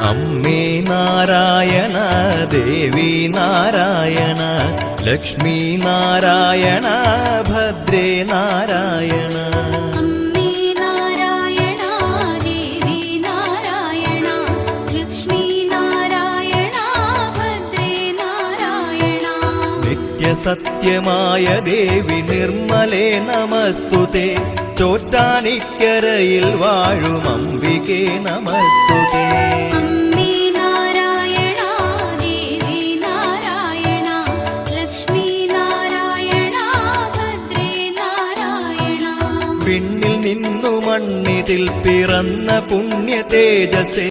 അമ്മേ നാരായണ ദേവി നാരായണ ലക്ഷ്മി നാരായണ ഭദ്രേ നാരായണ. അമ്മേ നാരായണ ദേവി നാരായണ ലക്ഷ്മി നാരായണ ഭദ്രേ നാരായണ. നിത്യസത്യമായ ദേവി നിർമ്മലേ നമസ്തുതേ. ചോറ്റാനിക്കരയിൽ വാഴും അംബികേ നമസ്തുതേ. അമ്മേ നാരായണ ദേവി നാരായണ ലക്ഷ്മി നാരായണ ഭദ്രേ നാരായണ. വിണ്ണിൽ നിന്നു മണ്ണിതിൽ പിറന്ന പുണ്യ തേജസ്സേ